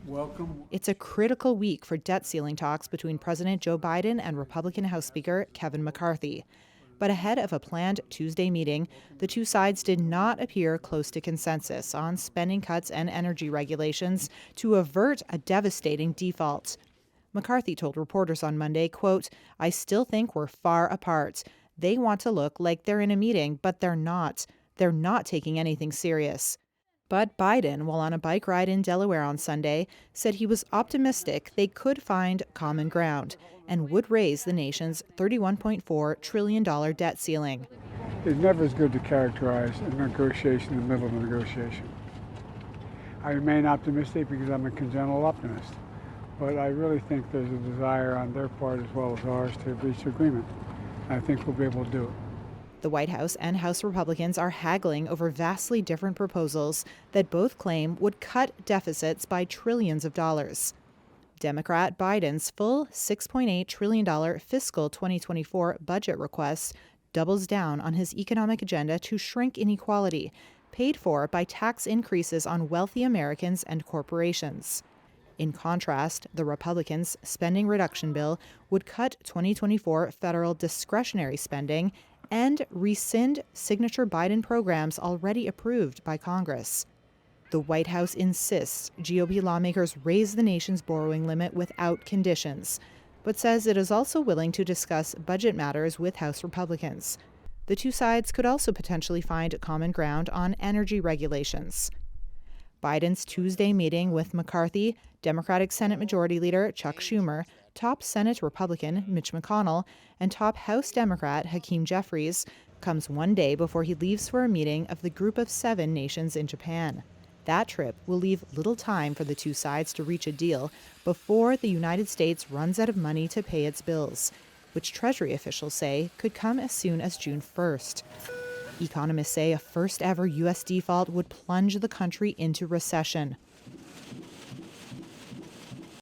Welcome. It's a critical week for debt ceiling talks between President Joe Biden and Republican House Speaker Kevin McCarthy. But ahead of a planned Tuesday meeting, the two sides did not appear close to consensus on spending cuts and energy regulations to avert a devastating default. McCarthy told reporters on Monday, quote, "I still think we're far apart. They want to look like they're in a meeting, but they're not. They're not taking anything serious." But Biden, while on a bike ride in Delaware on Sunday, said he was optimistic they could find common ground and would raise the nation's $31.4 trillion debt ceiling. It's never as good to characterize a negotiation in the middle of a negotiation. I remain optimistic because I'm a congenital optimist, but I really think there's a desire on their part as well as ours to reach agreement. I think we'll be able to do it. The White House and House Republicans are haggling over vastly different proposals that both claim would cut deficits by trillions of dollars. Democrat Biden's full $6.8 trillion fiscal 2024 budget request doubles down on his economic agenda to shrink inequality, paid for by tax increases on wealthy Americans and corporations. In contrast, the Republicans' spending reduction bill would cut 2024 federal discretionary spending and rescind signature Biden programs already approved by Congress. The White House insists GOP lawmakers raise the nation's borrowing limit without conditions, but says it is also willing to discuss budget matters with House Republicans. The two sides could also potentially find common ground on energy regulations. Biden's Tuesday meeting with McCarthy, Democratic Senate Majority Leader Chuck Schumer, top Senate Republican Mitch McConnell, and top House Democrat Hakeem Jeffries comes one day before he leaves for a meeting of the Group of 7 nations in Japan. That trip will leave little time for the two sides to reach a deal before the United States runs out of money to pay its bills, which Treasury officials say could come as soon as June 1st. Economists say a first-ever U.S. default would plunge the country into recession.